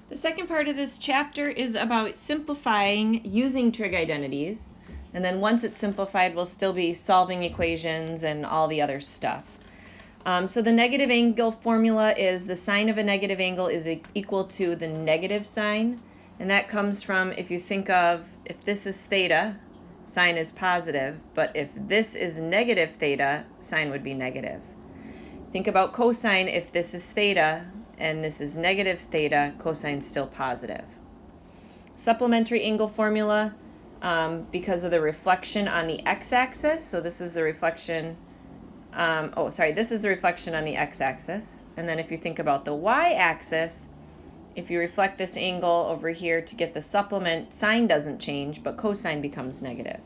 The second part of this chapter is about simplifying using trig identities. And then once it's simplified, we'll still be solving equations and all the other stuff. So the negative angle formula is the sine of a negative angle is equal to the negative sine. And that comes from, if you think of, if this is theta, sine is positive. But if this is negative theta, sine would be negative. Think about cosine. If this is theta and this is negative theta, cosine is still positive. Supplementary angle formula, because of the reflection on the x-axis. So this is the reflection, this is the reflection on the x-axis. And then if you think about the y-axis, if you reflect this angle over here to get the supplement, sine doesn't change, but cosine becomes negative.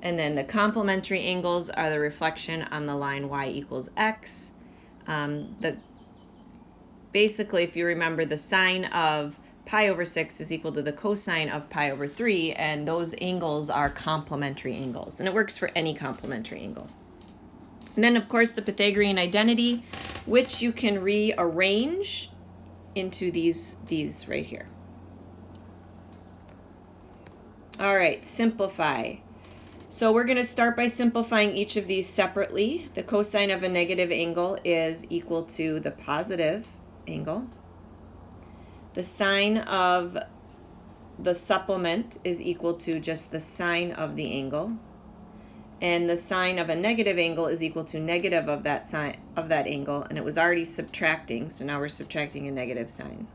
And then the complementary angles are the reflection on the line y equals x. Basically, if you remember, the sine of pi over 6 is equal to the cosine of pi over 3, and those angles are complementary angles. And it works for any complementary angle. And then, of course, the Pythagorean identity, which you can rearrange into these right here. All right, simplify. So we're going to start by simplifying each of these separately. The cosine of a negative angle is equal to the positive angle. The sine of the supplement is equal to just the sine of the angle. And the sine of a negative angle is equal to negative of that sine of that angle. And it was already subtracting, so now we're subtracting a negative sign.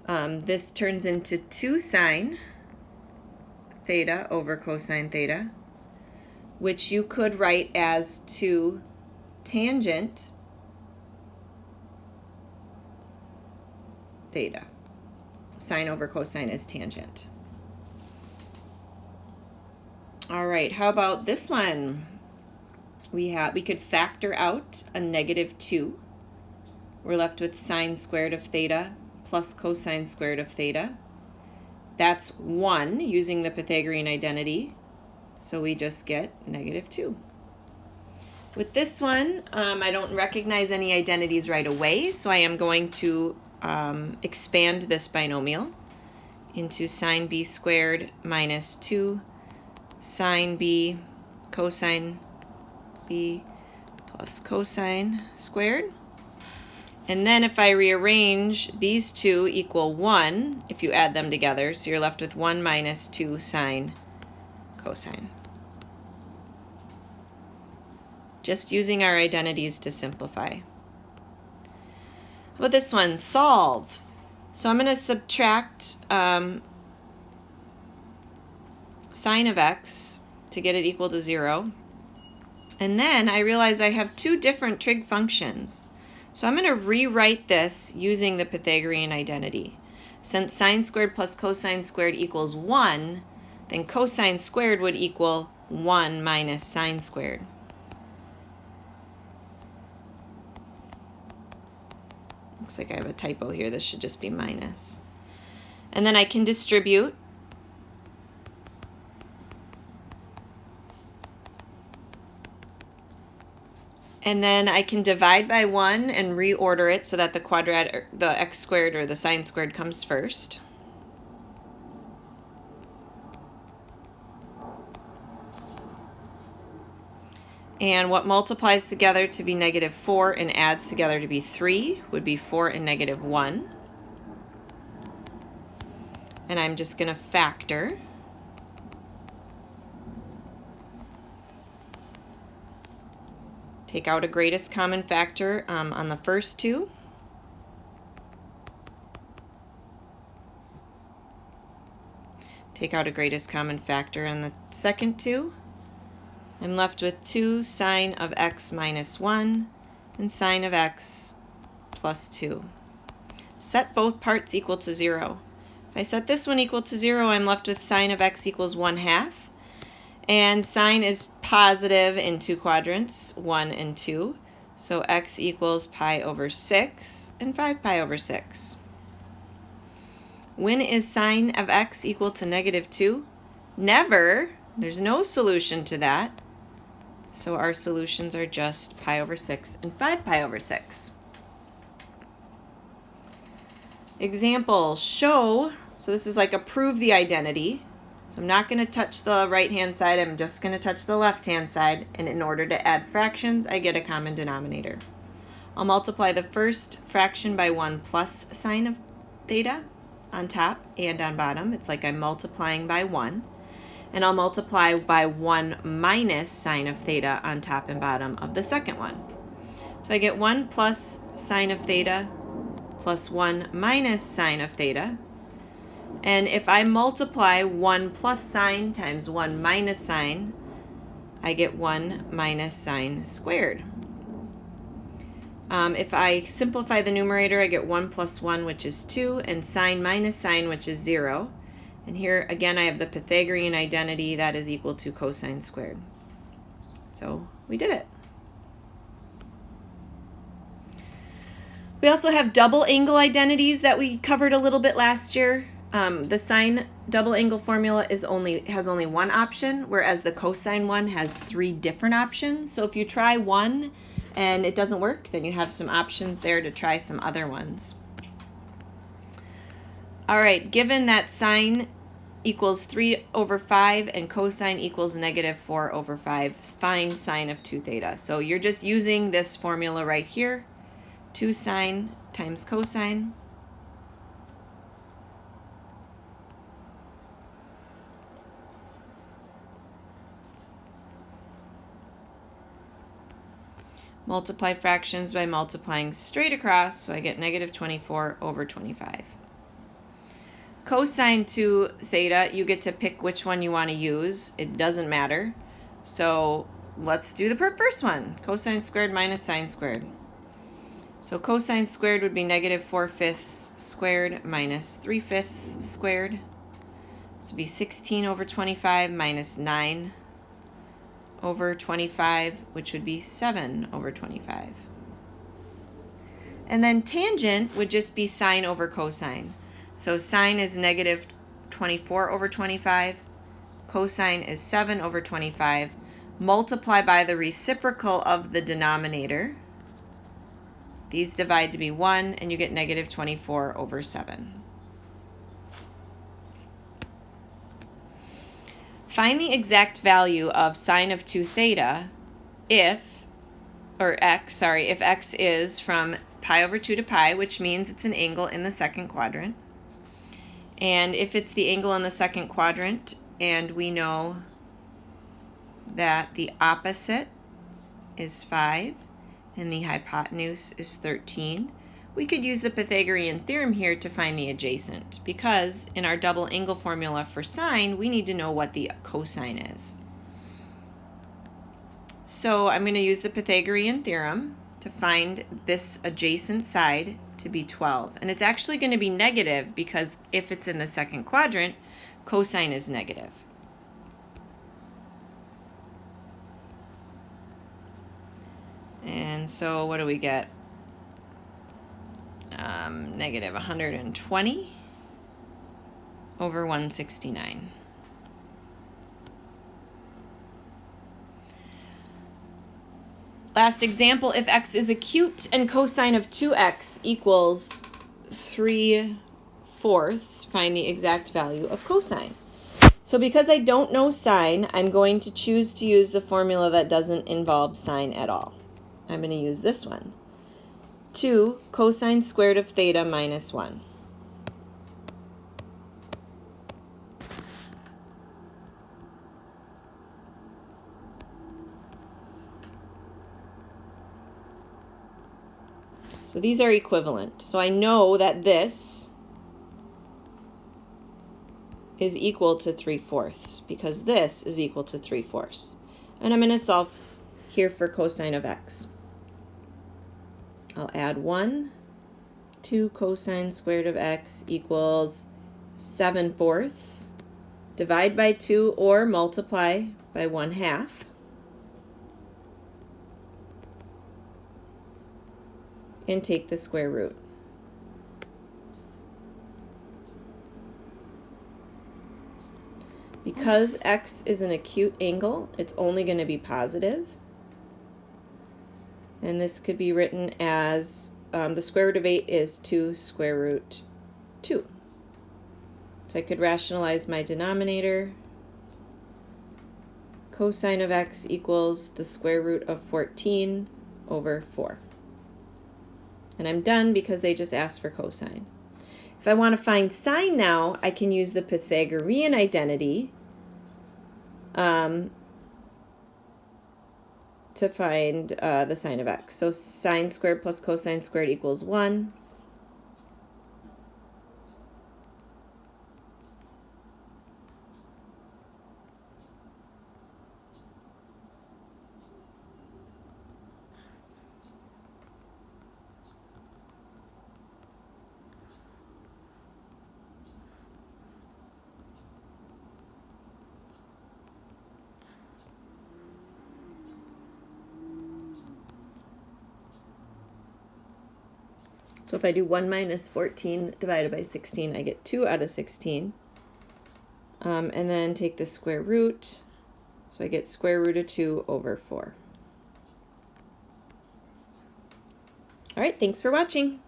This turns into 2 sine theta over cosine theta, which you could write as 2 tangent theta. Sine over cosine is tangent. All right, how about this one? We could factor out a negative 2. We're left with sine squared of theta plus cosine squared of theta. That's 1 using the Pythagorean identity. So we just get negative 2. With this one, I don't recognize any identities right away, so I am going to expand this binomial into sine b squared minus 2 sine b cosine b plus cosine squared. And then if I rearrange, these two equal 1 if you add them together. So you're left with 1 minus 2 sine cosine. Just using our identities to simplify. How about this one? Solve. So I'm going to subtract sine of x to get it equal to 0. And then I realize I have 2 different trig functions. So I'm going to rewrite this using the Pythagorean identity. Since sine squared plus cosine squared equals 1, then cosine squared would equal 1 minus sine squared. Looks like I have a typo here. This should just be minus. And then I can distribute. And then I can divide by 1 and reorder it so that the x squared or the sine squared comes first. And what multiplies together to be negative 4 and adds together to be 3 would be 4 and negative 1. And I'm just going to factor. Take out a greatest common factor on the first 2. Take out a greatest common factor on the second 2. I'm left with 2 sine of x minus 1 and sine of x plus 2. Set both parts equal to 0. If I set this one equal to 0, I'm left with sine of x equals 1/2. And sine is positive in 2 quadrants, 1 and 2. So x equals pi over 6 and 5 pi over 6. When is sine of x equal to negative 2? Never. There's no solution to that. So our solutions are just pi over 6 and 5 pi over 6. Example, show, so this is like a prove the identity. So I'm not going to touch the right-hand side, I'm just going to touch the left-hand side, and in order to add fractions, I get a common denominator. I'll multiply the first fraction by 1 plus sine of theta on top and on bottom. It's like I'm multiplying by 1. And I'll multiply by 1 minus sine of theta on top and bottom of the second one. So I get 1 plus sine of theta plus 1 minus sine of theta. And if I multiply 1 plus sine times 1 minus sine, I get 1 minus sine squared. If I simplify the numerator, I get 1 plus 1, which is 2, and sine minus sine, which is 0. And here, again, I have the Pythagorean identity that is equal to cosine squared. So we did it. We also have double angle identities that we covered a little bit last year. The sine double angle formula has only one option, whereas the cosine one has 3 different options. So if you try one and it doesn't work, then you have some options there to try some other ones. All right, given that sine equals 3 over 5 and cosine equals negative 4 over 5, find sine of 2 theta. So you're just using this formula right here, 2 sine times cosine. Multiply fractions by multiplying straight across, so I get negative 24 over 25. Cosine 2 theta, you get to pick which one you want to use. It doesn't matter. So let's do the first one. Cosine squared minus sine squared. So cosine squared would be negative 4/5 squared minus 3/5 squared. This would be 16 over 25 minus 9 over 25, which would be 7 over 25. And then tangent would just be sine over cosine. So sine is negative 24 over 25. Cosine is 7 over 25. Multiply by the reciprocal of the denominator. These divide to be 1, and you get negative 24 over 7. Find the exact value of sine of 2 theta if x is from pi over 2 to pi, which means it's an angle in the second quadrant. And if it's the angle in the second quadrant, and we know that the opposite is 5 and the hypotenuse is 13, we could use the Pythagorean theorem here to find the adjacent, because in our double angle formula for sine, we need to know what the cosine is. So I'm going to use the Pythagorean theorem to find this adjacent side to be 12. And it's actually going to be negative because if it's in the second quadrant, cosine is negative. And so what do we get? Negative 120 over 169. Last example, if x is acute and cosine of 2x equals 3/4, find the exact value of cosine. So because I don't know sine, I'm going to choose to use the formula that doesn't involve sine at all. I'm going to use this one. 2 cosine squared of theta minus 1. So these are equivalent. So I know that this is equal to 3/4 because this is equal to 3/4. And I'm going to solve here for cosine of x. I'll add 1. 2 cosine squared of x equals 7/4. Divide by 2 or multiply by 1/2. And take the square root. Because x is an acute angle, it's only going to be positive. And this could be written as the square root of 8 is 2 square root 2. So I could rationalize my denominator. Cosine of x equals the square root of 14 over 4. And I'm done because they just asked for cosine. If I want to find sine now, I can use the Pythagorean identity to find the sine of x. So sine squared plus cosine squared equals 1. So if I do 1 minus 14 divided by 16, I get 2 out of 16. And then take the square root. So I get square root of 2 over 4. All right, thanks for watching.